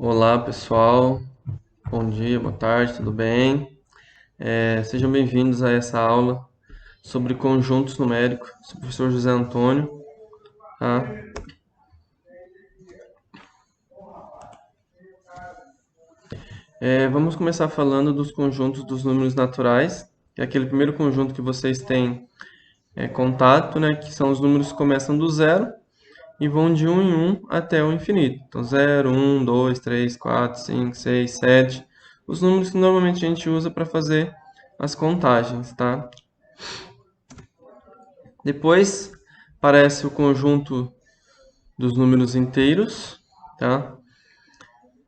Olá, pessoal. Bom dia, boa tarde, tudo bem? Sejam bem-vindos a essa aula sobre conjuntos numéricos. Sou o professor José Antônio, tá? Vamos começar falando dos conjuntos dos números naturais, que é aquele primeiro conjunto que vocês têm contato, né? Que são os números que começam do zero e vão de um em um até o infinito. Então, 0, 1, 2, 3, 4, 5, 6, 7. Os números que normalmente a gente usa para fazer as contagens, tá? Depois aparece o conjunto dos números inteiros, tá?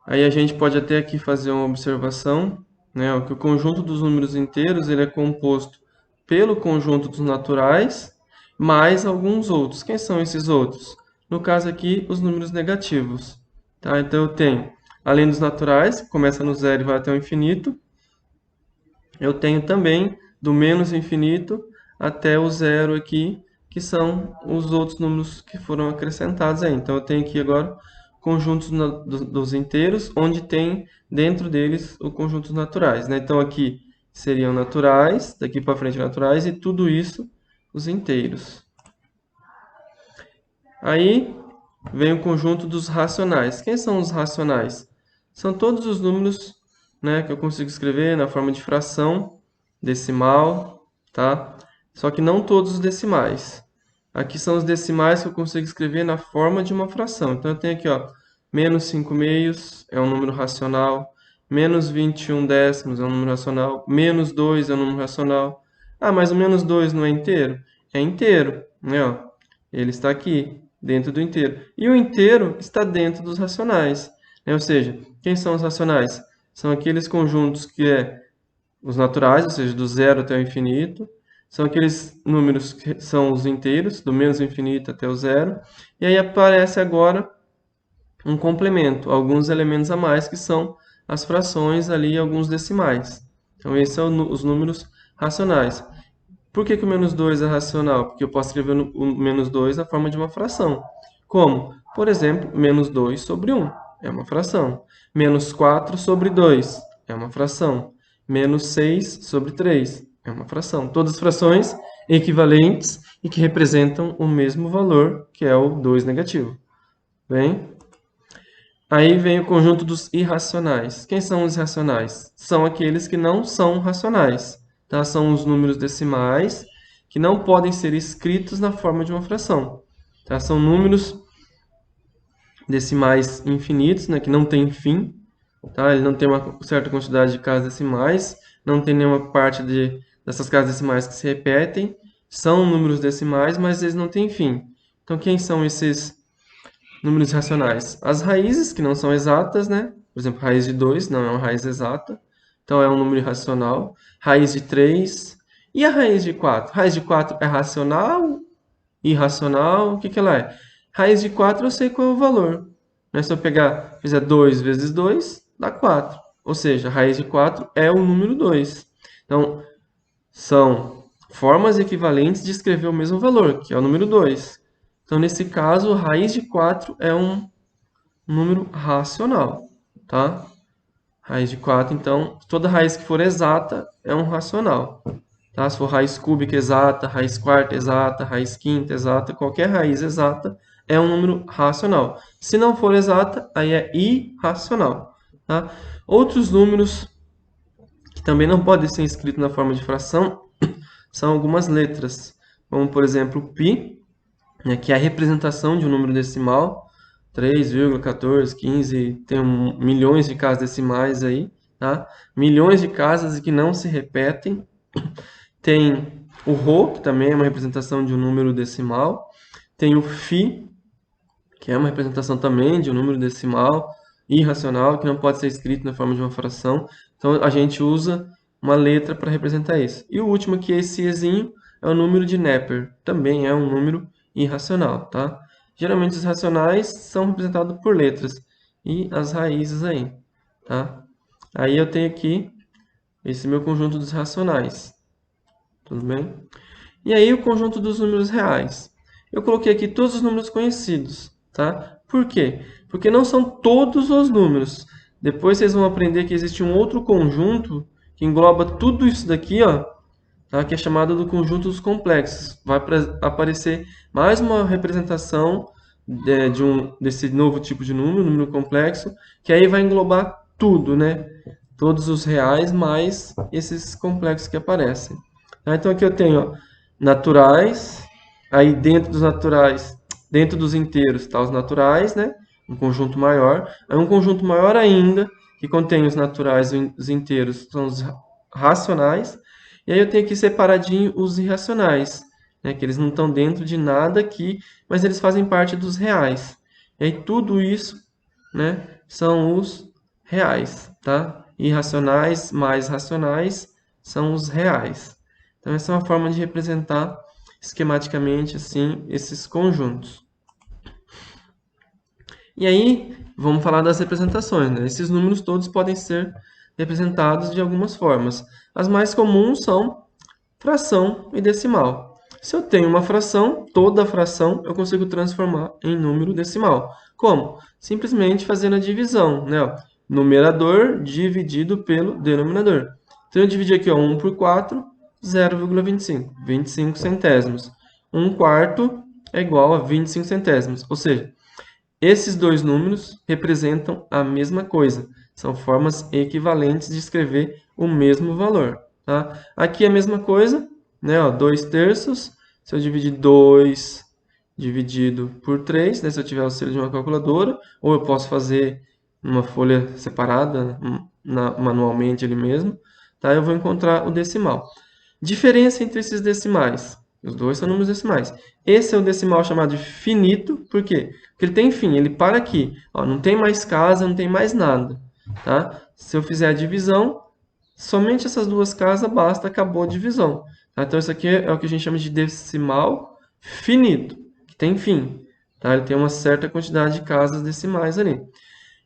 Aí a gente pode até aqui fazer uma observação, né, que o conjunto dos números inteiros ele é composto pelo conjunto dos naturais mais alguns outros. Quem são esses outros? No caso aqui, os números negativos, tá? Então eu tenho, além dos naturais, que começa no zero e vai até o infinito, eu tenho também do menos infinito até o zero aqui, que são os outros números que foram acrescentados aí. Então eu tenho aqui agora conjuntos dos inteiros, onde tem dentro deles o conjuntos naturais, né? Então aqui seriam naturais, daqui para frente naturais, e tudo isso os inteiros. Aí vem o conjunto dos racionais. Quem são os racionais? São todos os números, né, que eu consigo escrever na forma de fração, decimal, tá? Só que não todos os decimais. Aqui são os decimais que eu consigo escrever na forma de uma fração. Então eu tenho aqui, ó, menos 5 meios é um número racional, menos 21 décimos é um número racional, menos 2 é um número racional. Ah, mas o menos 2 não é inteiro? É inteiro, né, ó. Ele está aqui, dentro do inteiro. E o inteiro está dentro dos racionais, né? Ou seja, quem são os racionais? São aqueles conjuntos que os naturais, ou seja, do zero até o infinito. São aqueles números que são os inteiros, do menos infinito até o zero. E aí aparece agora um complemento, alguns elementos a mais, que são as frações ali, alguns decimais. Então, esses são os números racionais. Por que o menos 2 é racional? Porque eu posso escrever o menos 2 na forma de uma fração. Como? Por exemplo, menos 2 sobre 1 é uma fração. Menos 4 sobre 2 é uma fração. Menos 6 sobre 3 é uma fração. Todas frações equivalentes e que representam o mesmo valor, que é o 2 negativo. Bem? Aí vem o conjunto dos irracionais. Quem são os irracionais? São aqueles que não são racionais, tá? São os números decimais que não podem ser escritos na forma de uma fração, tá? São números decimais infinitos, né, que não tem fim, tá? Ele não tem uma certa quantidade de casas decimais, não tem nenhuma parte dessas casas decimais que se repetem. São números decimais, mas eles não têm fim. Então, quem são esses números racionais? As raízes, que não são exatas, né? Por exemplo, raiz de 2 não é uma raiz exata, então é um número irracional. Raiz de 3 e a raiz de 4? Raiz de 4 é racional, irracional, o que que ela é? Raiz de 4 eu sei qual é o valor, né? Se eu fizer 2 vezes 2, dá 4. Ou seja, a raiz de 4 é o número 2. Então, são formas equivalentes de escrever o mesmo valor, que é o número 2. Então, nesse caso, raiz de 4 é um número racional, tá? Raiz de 4, então, toda raiz que for exata é um racional, tá? Se for raiz cúbica exata, raiz quarta exata, raiz quinta exata, qualquer raiz exata é um número racional. Se não for exata, aí é irracional, tá? Outros números que também não podem ser escritos na forma de fração são algumas letras, como, por exemplo, π, né, que é a representação de um número decimal, 3,14, 15, tem milhões de casas decimais aí, tá? Milhões de casas que não se repetem. Tem o ρ, que também é uma representação de um número decimal. Tem o φ, que é uma representação também de um número decimal irracional, que não pode ser escrito na forma de uma fração. Então, a gente usa uma letra para representar isso. E o último aqui, esse ezinho, é o número de Neper. Também é um número irracional, tá? Geralmente, os racionais são representados por letras. E as raízes aí, tá? Aí eu tenho aqui esse meu conjunto dos racionais. Tudo bem? E aí o conjunto dos números reais. Eu coloquei aqui todos os números conhecidos, tá? Por quê? Porque não são todos os números. Depois vocês vão aprender que existe um outro conjunto que engloba tudo isso daqui, ó, tá? Que é chamado do conjunto dos complexos. Vai aparecer mais uma representação desse novo tipo de número complexo, que aí vai englobar tudo, né? Todos os reais mais esses complexos que aparecem. Tá? Então aqui eu tenho, ó, naturais, aí dentro dos naturais, dentro dos inteiros está os naturais, né? Um conjunto maior. Aí um conjunto maior ainda, que contém os naturais e os inteiros, são os racionais. E aí eu tenho aqui separadinho os irracionais, né? Que eles não estão dentro de nada aqui, mas eles fazem parte dos reais. E aí tudo isso, né, são os reais, tá? Irracionais mais racionais são os reais. Então essa é uma forma de representar esquematicamente assim esses conjuntos. E aí, vamos falar das representações, né? Esses números todos podem ser representados de algumas formas. As mais comuns são fração e decimal. Se eu tenho uma fração, toda fração eu consigo transformar em número decimal. Como? Simplesmente fazendo a divisão, né? Ó, numerador dividido pelo denominador. Então eu dividi aqui, ó, 1 por 4, 0,25, 25 centésimos. 1 quarto é igual a 25 centésimos. Ou seja, esses dois números representam a mesma coisa. São formas equivalentes de escrever o mesmo valor. Tá? Aqui é a mesma coisa, né? Ó, 2 terços. Se eu dividir 2 dividido por 3, né? Se eu tiver o auxílio de uma calculadora, ou eu posso fazer numa folha separada, manualmente ali mesmo, tá? Eu vou encontrar o decimal. Diferença entre esses decimais. Os dois são números decimais. Esse é o decimal chamado de finito, por quê? Porque ele tem fim, ele para aqui. Ó, não tem mais casa, não tem mais nada. Tá? Se eu fizer a divisão, somente essas duas casas basta, acabou a divisão. Tá? Então, isso aqui é o que a gente chama de decimal finito, que tem fim. Tá? Ele tem uma certa quantidade de casas decimais ali.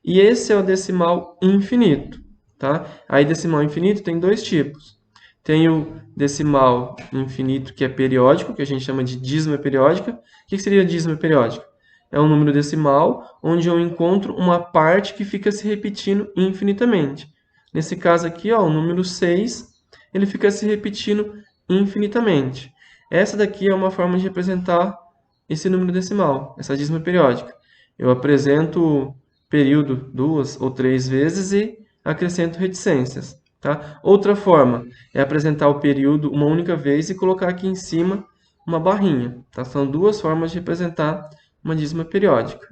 E esse é o decimal infinito. Tá? Aí, decimal infinito tem dois tipos. Tem o decimal infinito, que é periódico, que a gente chama de dízima periódica. O que seria dízima periódica? É um número decimal onde eu encontro uma parte que fica se repetindo infinitamente. Nesse caso aqui, ó, o número 6, ele fica se repetindo infinitamente. Essa daqui é uma forma de representar esse número decimal, essa dízima periódica. Eu apresento o período 2 ou 3 vezes e acrescento reticências. Tá? Outra forma é apresentar o período uma única vez e colocar aqui em cima uma barrinha. Tá? São duas formas de representar uma dízima periódica.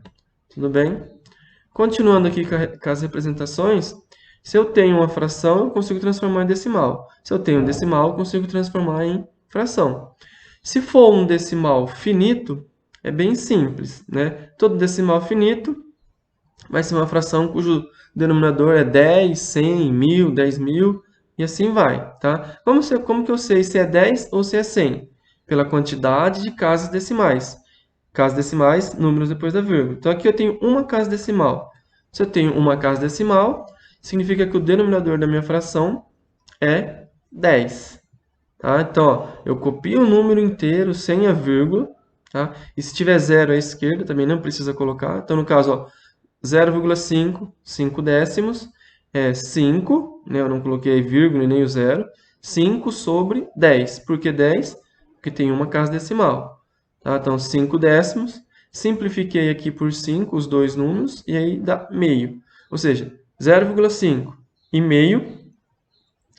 Tudo bem? Continuando aqui com as representações, se eu tenho uma fração, eu consigo transformar em decimal. Se eu tenho um decimal, eu consigo transformar em fração. Se for um decimal finito, é bem simples, né? Todo decimal finito vai ser uma fração cujo denominador é 10, 100, 1000, 10.000 e assim vai, tá? Como que eu sei se é 10 ou se é 100? Pela quantidade de casas decimais. Casas decimais, números depois da vírgula. Então aqui eu tenho uma casa decimal. Se eu tenho uma casa decimal, significa que o denominador da minha fração é 10. Tá? Então, ó, eu copio o número inteiro sem a vírgula. Tá? E se tiver zero à esquerda, também não precisa colocar. Então, no caso, ó, 0,5, 5 décimos, é 5, né? Eu não coloquei vírgula nem o zero. 5 sobre 10. Por que 10? Porque tem uma casa decimal. Tá? Então, 5 décimos. Simplifiquei aqui por 5 os dois números e aí dá meio. Ou seja, 0,5 e meio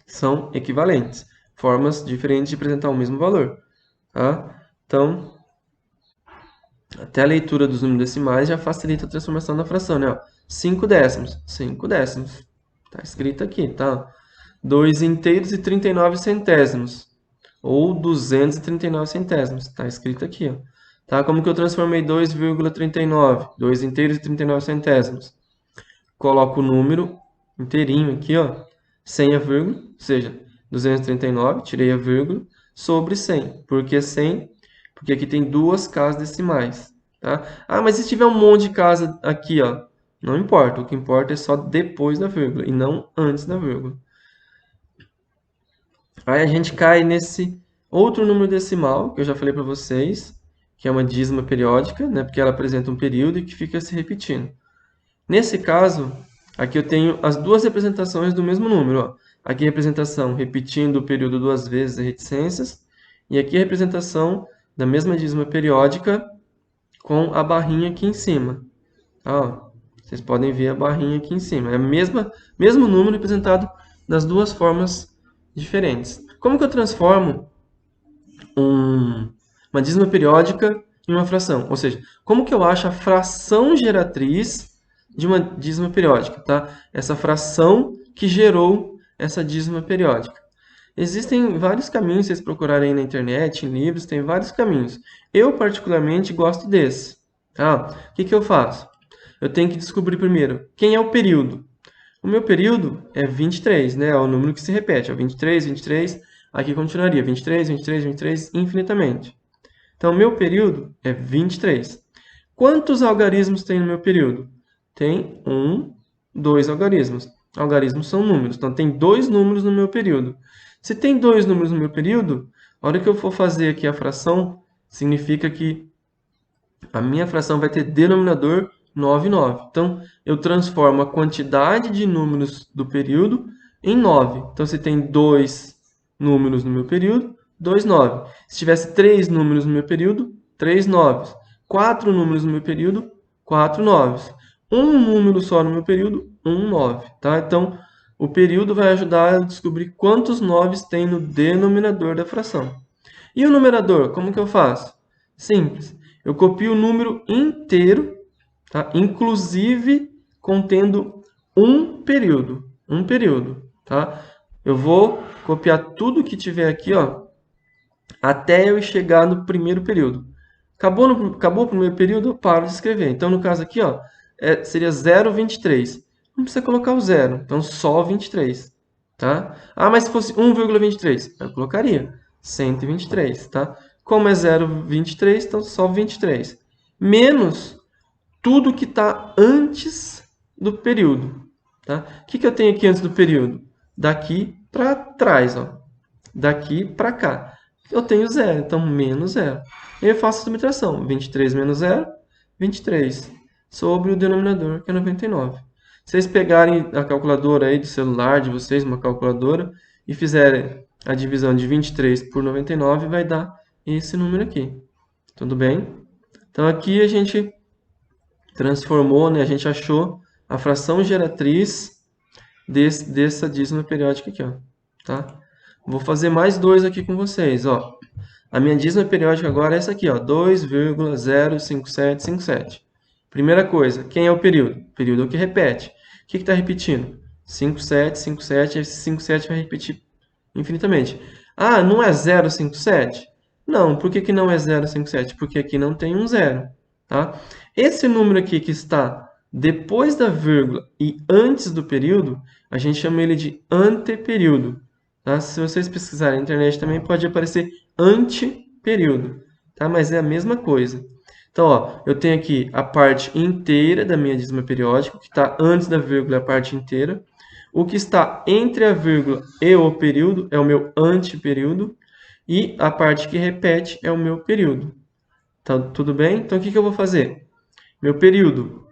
são equivalentes. Formas diferentes de apresentar o mesmo valor. Tá? Então, até a leitura dos números decimais já facilita a transformação da fração, né? Ó, 5 décimos. 5 décimos. Tá escrito aqui, tá? 2 inteiros e 39 centésimos. Ou 239 centésimos. Tá escrito aqui, ó. Tá? Como que eu transformei 2,39? 2 inteiros e 39 centésimos. Coloco o número inteirinho aqui, ó. Sem a vírgula, ou seja, 239, tirei a vírgula, sobre 100. Por que 100? Porque aqui tem duas casas decimais, tá? Ah, mas se tiver um monte de casa aqui, ó, não importa. O que importa é só depois da vírgula e não antes da vírgula. Aí a gente cai nesse outro número decimal, que eu já falei para vocês, que é uma dízima periódica, né? Porque ela apresenta um período e que fica se repetindo. Nesse caso, aqui eu tenho as duas representações do mesmo número. Ó. Aqui a representação repetindo o período duas vezes as reticências, e aqui a representação da mesma dízima periódica com a barrinha aqui em cima. Ó, vocês podem ver a barrinha aqui em cima. É o mesmo número representado das duas formas diferentes. Como que eu transformo uma dízima periódica em uma fração? Ou seja, como que eu acho a fração geratriz de uma dízima periódica? Tá? Essa fração que gerou essa dízima periódica. Existem vários caminhos, vocês procurarem aí na internet, em livros, tem vários caminhos. Eu, particularmente, gosto desse. Tá? O que que eu faço? Eu tenho que descobrir primeiro quem é o período. O meu período é 23, né? É o número que se repete. É 23, 23, aqui continuaria 23, 23, 23, infinitamente. Então, o meu período é 23. Quantos algarismos tem no meu período? Tem 2 algarismos. Algarismos são números, então tem 2 números no meu período. Se tem 2 números no meu período, a hora que eu for fazer aqui a fração, significa que a minha fração vai ter denominador 9, 9. Então, eu transformo a quantidade de números do período em 9. Então, se tem 2 números no meu período, 2 9. Se tivesse 3 números no meu período, 3 9. 4 números no meu período, 4 9. Um número só no meu período, 1 9. Tá? Então, o período vai ajudar a descobrir quantos 9 tem no denominador da fração. E o numerador, como que eu faço? Simples. Eu copio o número inteiro, tá? Inclusive contendo um período. Um período. Tá? Eu vou copiar tudo que tiver aqui, ó, até eu chegar no primeiro período. Acabou o primeiro período, eu paro de escrever. Então, no caso aqui, ó, seria 0,23. Não precisa colocar o zero, então só 23. Tá? Ah, mas se fosse 1,23, eu colocaria 123. Tá? Como é 0,23, então só 23. Menos tudo que está antes do período. Tá? O que eu tenho aqui antes do período? Daqui para trás. Ó. Daqui para cá. Eu tenho zero, então menos zero. Eu faço a subtração. 23 menos 0, 23. Sobre o denominador, que é 99. Se vocês pegarem a calculadora aí do celular de vocês, uma calculadora, e fizerem a divisão de 23 por 99, vai dar esse número aqui. Tudo bem? Então aqui a gente transformou, né, a gente achou a fração geratriz dessa dízima periódica aqui. Ó, tá? Vou fazer mais dois aqui com vocês. Ó. A minha dízima periódica agora é essa aqui, ó, 2,05757. Primeira coisa, quem é o período? O período é o que repete. O que está repetindo? 57, 57, esse 57 vai repetir infinitamente. Ah, não é 057? Não, por que não é 057? Porque aqui não tem um zero. Tá? Esse número aqui que está depois da vírgula e antes do período, a gente chama ele de anteperíodo. Tá? Se vocês pesquisarem na internet também pode aparecer anteperíodo, tá? Mas é a mesma coisa. Então, ó, eu tenho aqui a parte inteira da minha dízima periódica, que está antes da vírgula é a parte inteira. O que está entre a vírgula e o período é o meu anteperíodo. E a parte que repete é o meu período. Tá tudo bem? Então, o que eu vou fazer? Meu período,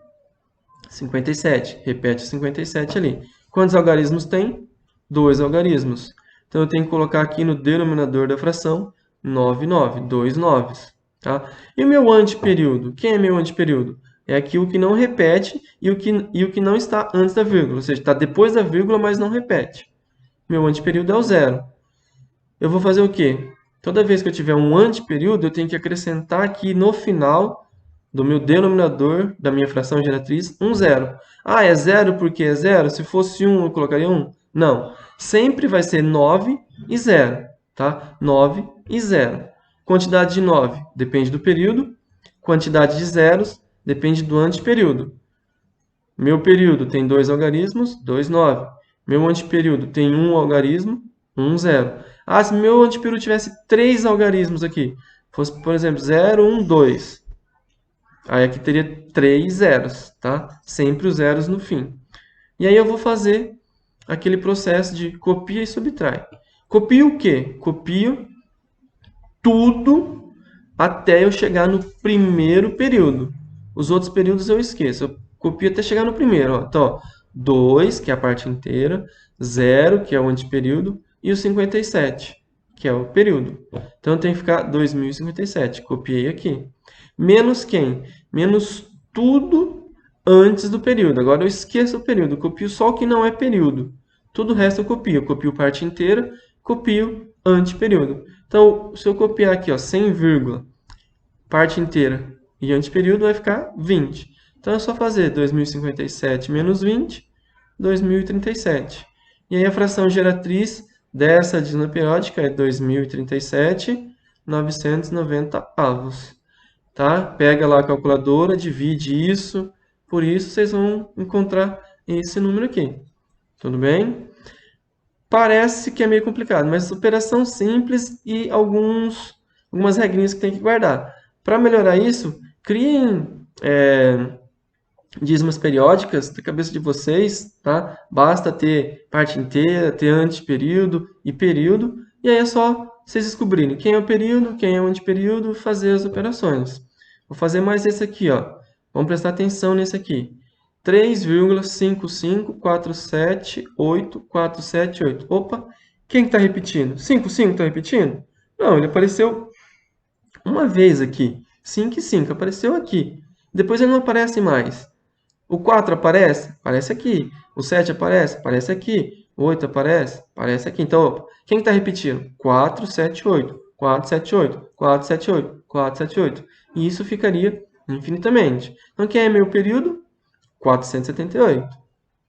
57. Repete 57 ali. Quantos algarismos tem? 2 algarismos. Então, eu tenho que colocar aqui no denominador da fração 9, 9. 2 noves. Tá? E o meu anteperíodo? Quem é meu anteperíodo? É aquilo que não repete e o que não está antes da vírgula. Ou seja, está depois da vírgula, mas não repete. Meu anteperíodo é o zero. Eu vou fazer o quê? Toda vez que eu tiver um anteperíodo, eu tenho que acrescentar aqui no final do meu denominador, da minha fração geratriz, um zero. Ah, é zero porque é zero? Se fosse 1, eu colocaria 1? Não. Sempre vai ser 9 e 0. Tá? 9 e 0. Quantidade de 9 depende do período. Quantidade de zeros depende do anteperíodo. Meu período tem 2 algarismos, 2, 9. Meu anteperíodo tem 1 algarismo, 1, 0. Ah, se meu anteperíodo tivesse 3 algarismos aqui, fosse, por exemplo, 0, 1, 2. Aí aqui teria 3 zeros, tá? Sempre os zeros no fim. E aí eu vou fazer aquele processo de copia e subtrai. Copio o quê? Copio tudo até eu chegar no primeiro período. Os outros períodos eu esqueço. Eu copio até chegar no primeiro. Ó. Então, ó, 2, que é a parte inteira, 0, que é o antiperíodo, e o 57, que é o período. Então, tem que ficar 2057. Copiei aqui. Menos quem? Menos tudo antes do período. Agora eu esqueço o período. Eu copio só o que não é período. Tudo o resto eu copio. Eu copio parte inteira, copio antiperíodo. Então, se eu copiar aqui, ó, 100, parte inteira e antiperíodo, vai ficar 20. Então, é só fazer 2057 menos 20, 2037. E aí, a fração geratriz dessa dízima periódica é 2037, 990 avos. Tá? Pega lá a calculadora, divide isso por isso, vocês vão encontrar esse número aqui. Tudo bem? Parece que é meio complicado, mas operação simples e algumas regrinhas que tem que guardar. Para melhorar isso, criem dízimas periódicas da cabeça de vocês, tá? Basta ter parte inteira, ter antiperíodo e período, e aí é só vocês descobrirem quem é o período, quem é o antiperíodo, fazer as operações. Vou fazer mais esse aqui, ó. Vamos prestar atenção nesse aqui. 3,55478,478. Opa, quem está repetindo? 5 está repetindo? Não, ele apareceu uma vez aqui. 5 e 5, apareceu aqui. Depois ele não aparece mais. O 4 aparece? Aparece aqui. O 7 aparece? Aparece aqui. O 8 aparece? Aparece aqui. Então, opa, quem está repetindo? 4, 7, 8. 4, 7, 8. 4, 7, 8. 4, 7, 8. E isso ficaria infinitamente. Então, quem é meu período? 478.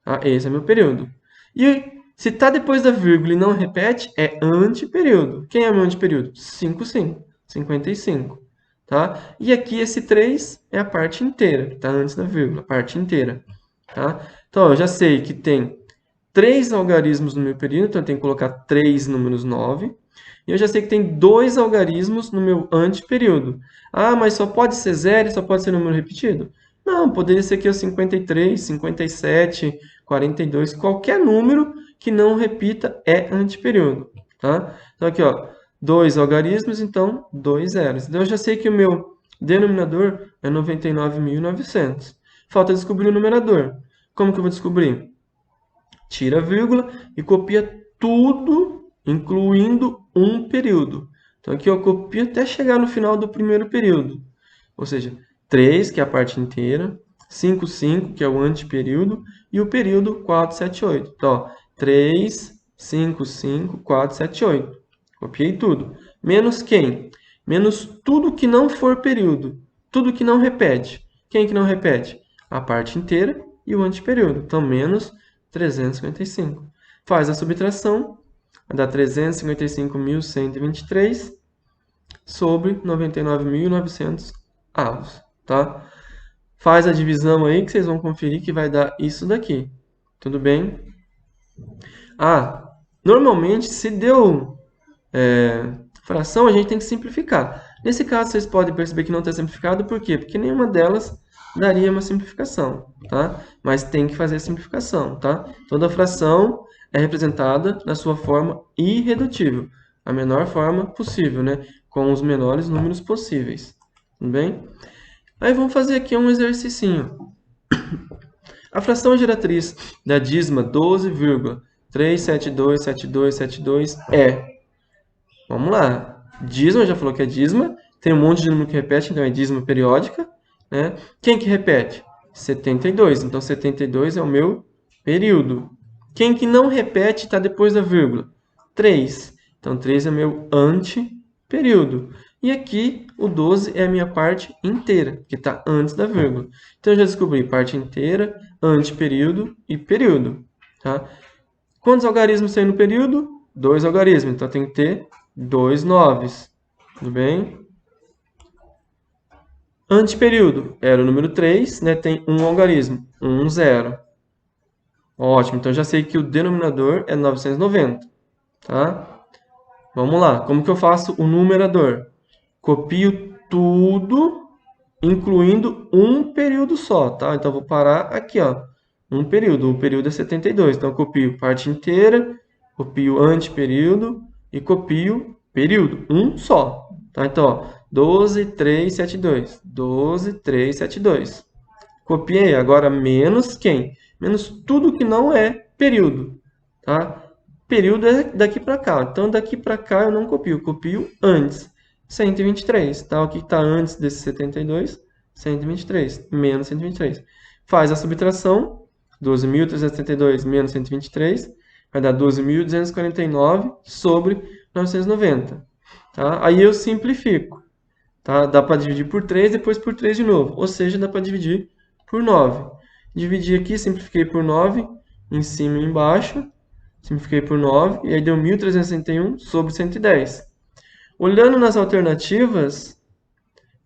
Ah, esse é meu período. E se está depois da vírgula e não repete, é antiperíodo. Quem é meu antiperíodo? 5, 5. 55. Tá? E aqui esse 3 é a parte inteira, que está antes da vírgula, a parte inteira. Tá? Então, eu já sei que tem 3 algarismos no meu período, então eu tenho que colocar 3 números 9. E eu já sei que tem 2 algarismos no meu antiperíodo. Ah, mas só pode ser 0 e só pode ser número repetido? Não, poderia ser aqui o 53, 57, 42, qualquer número que não repita é antiperíodo. Tá? Então aqui, ó, 2 algarismos, então 2 zeros. Então eu já sei que o meu denominador é 99.900. Falta descobrir o numerador. Como que eu vou descobrir? Tira a vírgula e copia tudo, incluindo um período. Então aqui eu copio até chegar no final do primeiro período. Ou seja, 3, que é a parte inteira, 5, 5, que é o antiperíodo, e o período 4, 7, 8. Então, ó, 3, 5, 5, 4, 7, 8. Copiei tudo. Menos quem? Menos tudo que não for período. Tudo que não repete. Quem que não repete? A parte inteira e o antiperíodo. Então, menos 355. Faz a subtração, vai dar 355.123 sobre 99.900 avos. Tá? Faz a divisão aí que vocês vão conferir que vai dar isso daqui. Tudo bem? Ah, normalmente se deu fração, a gente tem que simplificar. Nesse caso, vocês podem perceber que não está simplificado. Por quê? Porque nenhuma delas daria uma simplificação, tá? Mas tem que fazer a simplificação, tá? Toda fração é representada na sua forma irredutível, a menor forma possível, né? Com os menores números possíveis. Tudo bem? Aí vamos fazer aqui um exercício. A fração geratriz da dízima 12,3727272 é... Vamos lá. Dízima, já falou que é dízima. Tem um monte de número que repete, então é dízima periódica. Né? Quem que repete? 72. Então, 72 é o meu período. Quem que não repete está depois da vírgula? 3. Então, 3 é meu antiperíodo. E aqui, o 12 é a minha parte inteira, que está antes da vírgula. Então, eu já descobri parte inteira, antiperíodo e período. Tá? Quantos algarismos tem no período? 2 algarismos. Então, tem que ter 2 noves. Tudo bem? Antiperíodo era o número 3, né? Tem um algarismo, 1, 0. Ótimo, então já sei que o denominador é 990. Tá? Vamos lá, como que eu faço o numerador? Copio tudo, incluindo um período só, tá? Então, eu vou parar aqui, ó. Um período. O período é 72. Então, eu copio parte inteira, copio antiperíodo e copio período. Um só. Tá? Então, ó, 12, 3, 7, 2. 12, 3, 7, 2. Copiei, agora menos quem? Menos tudo que não é período, tá? Período é daqui para cá, então daqui para cá eu não copio, eu copio antes. 123, tá? O que está antes desse 72? 123, menos 123. Faz a subtração, 12.372 menos 123, vai dar 12.249 sobre 990, tá? Aí eu simplifico, tá? Dá para dividir por 3, depois por 3 de novo, ou seja, dá para dividir por 9. Dividi aqui, simplifiquei por 9, em cima e embaixo, simplifiquei por 9, e aí deu 1.361 sobre 110. Olhando nas alternativas,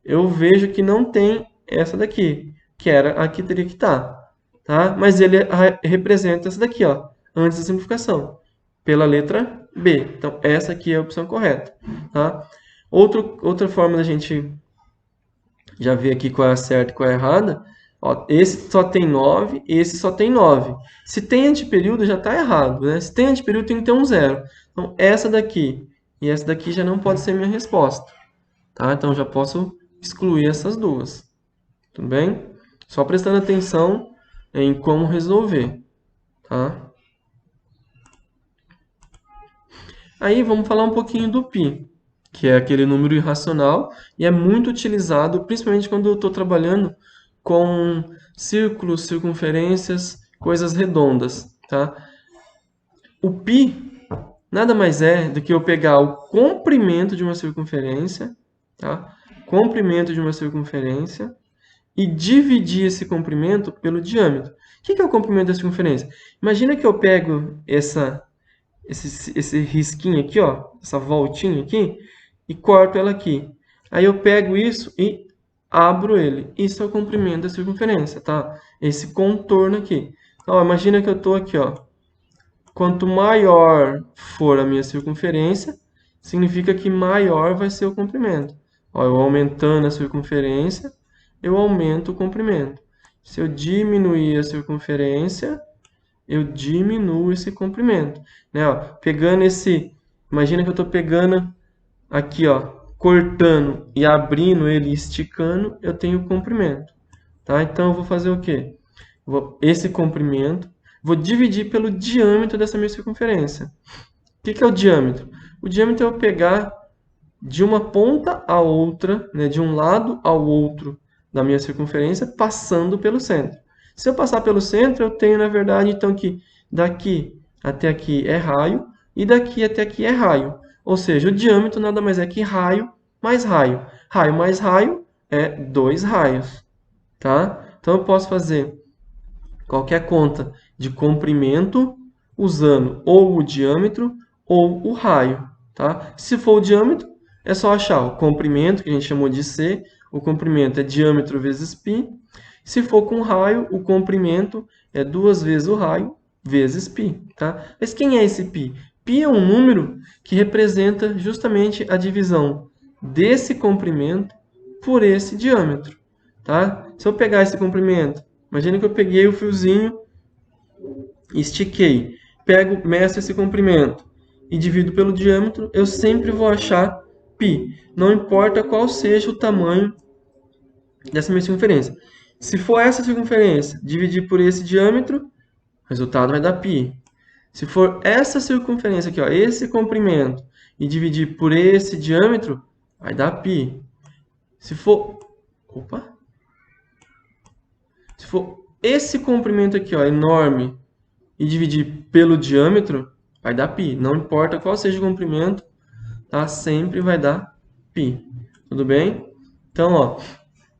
eu vejo que não tem essa daqui, que era a que teria que estar, tá? Mas ele representa essa daqui, ó, antes da simplificação, pela letra B. Então, essa aqui é a opção correta, tá? Outra forma da gente já ver aqui qual é a certa e qual é a errada, ó, esse só tem 9, esse só tem 9. Se tem antiperíodo, já está errado, né? Se tem antiperíodo, tem que ter um zero. Então, essa daqui e essa daqui já não pode ser minha resposta, tá? Então, já posso excluir essas duas, tudo bem? Só prestando atenção em como resolver, tá? Aí, vamos falar um pouquinho do π, que é aquele número irracional e é muito utilizado, principalmente quando eu estou trabalhando com círculos, circunferências, coisas redondas, tá? O π nada mais é do que eu pegar o comprimento de uma circunferência, tá? Comprimento de uma circunferência e dividir esse comprimento pelo diâmetro. O que é o comprimento da circunferência? Imagina que eu pego esse risquinho aqui, ó, essa voltinha aqui, e corto ela aqui. Aí eu pego isso e abro ele. Isso é o comprimento da circunferência, tá? Esse contorno aqui. Então, ó, imagina que eu estou aqui, ó. Quanto maior for a minha circunferência, significa que maior vai ser o comprimento. Ó, eu aumentando a circunferência, eu aumento o comprimento. Se eu diminuir a circunferência, eu diminuo esse comprimento, né? Ó, pegando imagina que eu estou pegando aqui, ó, cortando e abrindo ele, esticando, eu tenho o comprimento, tá? Então eu vou fazer o quê? Esse comprimento, vou dividir pelo diâmetro dessa minha circunferência. O que é o diâmetro? O diâmetro é eu pegar de uma ponta a outra, né, de um lado ao outro da minha circunferência, passando pelo centro. Se eu passar pelo centro, eu tenho, na verdade, então, que daqui até aqui é raio e daqui até aqui é raio. Ou seja, o diâmetro nada mais é que raio mais raio. Raio mais raio é 2 raios, tá? Então, eu posso fazer qualquer conta de comprimento usando ou o diâmetro ou o raio, tá? Se for o diâmetro, é só achar o comprimento, que a gente chamou de C, o comprimento é diâmetro vezes π. Se for com raio, o comprimento é 2 vezes o raio vezes π, tá? Mas quem é esse π? Π é um número que representa justamente a divisão desse comprimento por esse diâmetro, tá? Se eu pegar esse comprimento, imagina que eu peguei o fiozinho, estiquei, meço esse comprimento e divido pelo diâmetro, eu sempre vou achar π. Não importa qual seja o tamanho dessa minha circunferência. Se for essa circunferência, dividir por esse diâmetro, o resultado vai dar π. Se for essa circunferência aqui, ó, esse comprimento, e dividir por esse diâmetro, vai dar π. Se for esse comprimento aqui, ó, enorme, e dividir pelo diâmetro, vai dar π. Não importa qual seja o comprimento, tá? Sempre vai dar π. Tudo bem? Então, ó,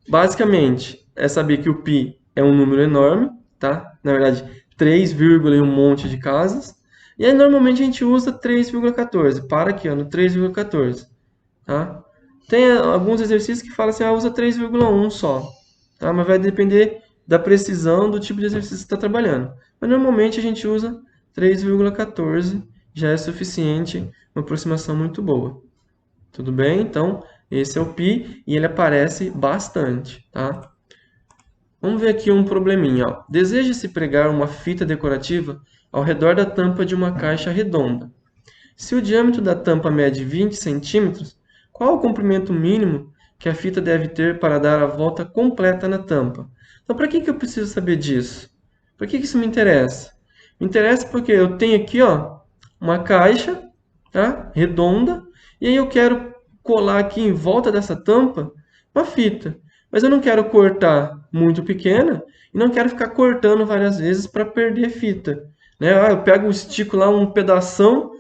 basicamente, é saber que o π é um número enorme, tá? Na verdade, 3, e um monte de casas. E aí, normalmente, a gente usa 3,14. Para aqui, ó, no 3,14. Tá? Tem alguns exercícios que falam assim, usa 3,1 só. Tá? Mas vai depender da precisão do tipo de exercício que você está trabalhando. Mas, normalmente, a gente usa 3,14. Já é suficiente, uma aproximação muito boa. Tudo bem? Então, esse é o π e ele aparece bastante, tá? Vamos ver aqui um probleminha, ó. Deseja-se pregar uma fita decorativa ao redor da tampa de uma caixa redonda. Se o diâmetro da tampa mede 20 centímetros, qual o comprimento mínimo que a fita deve ter para dar a volta completa na tampa? Então, para que que eu preciso saber disso? Para que que isso me interessa? Me interessa porque eu tenho aqui, ó, uma caixa, tá? Redonda, e aí eu quero colar aqui em volta dessa tampa uma fita. Mas eu não quero cortar muito pequena e não quero ficar cortando várias vezes para perder fita, né? Ah, eu pego, estico lá um pedação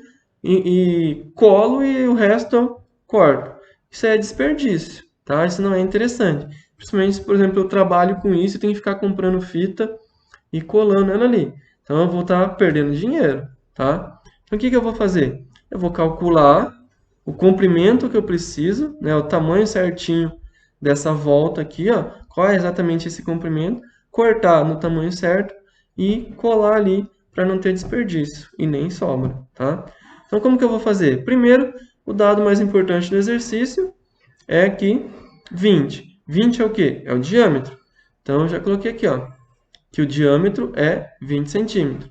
e colo e o resto eu corto. Isso é desperdício, tá? Isso não é interessante. Principalmente se, por exemplo, eu trabalho com isso e tenho que ficar comprando fita e colando ela ali. Então eu vou estar perdendo dinheiro, tá? Então o que que eu vou fazer? Eu vou calcular o comprimento que eu preciso, né, o tamanho certinho dessa volta aqui, ó, qual é exatamente esse comprimento, cortar no tamanho certo e colar ali para não ter desperdício e nem sobra, tá? Então como que eu vou fazer? Primeiro, o dado mais importante do exercício é aqui 20. 20 é o quê? É o diâmetro. Então eu já coloquei aqui, ó, que o diâmetro é 20 centímetros.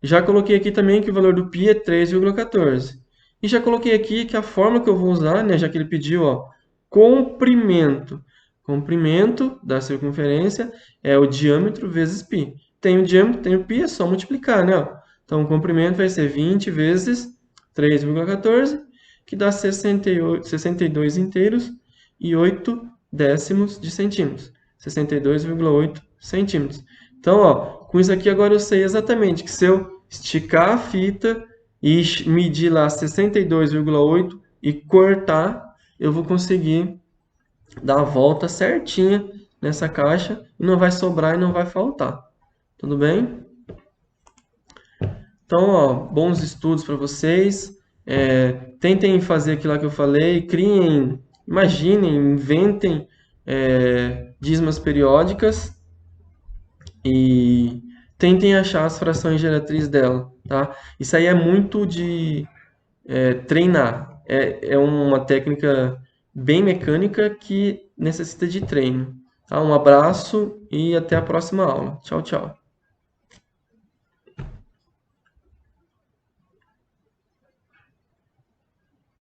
Já coloquei aqui também que o valor do π é 3,14. E já coloquei aqui que a fórmula que eu vou usar, né, já que ele pediu, ó, comprimento. Comprimento da circunferência é o diâmetro vezes π. Tem o diâmetro, tem o π, é só multiplicar, né? Ó. Então, o comprimento vai ser 20 vezes 3,14, que dá 62 inteiros e 8 décimos de centímetros. 62,8 centímetros. Então, ó, com isso aqui agora eu sei exatamente que se eu esticar a fita e medir lá 62,8 e cortar, eu vou conseguir dar a volta certinha nessa caixa e não vai sobrar e não vai faltar. Tudo bem? Então, ó, bons estudos para vocês. Tentem fazer aquilo lá que eu falei, criem, imaginem, inventem dízimas periódicas e tentem achar as frações geratriz dela, tá? Isso aí é muito de treinar. É uma técnica bem mecânica que necessita de treino. Tá? Um abraço e até a próxima aula. Tchau, tchau.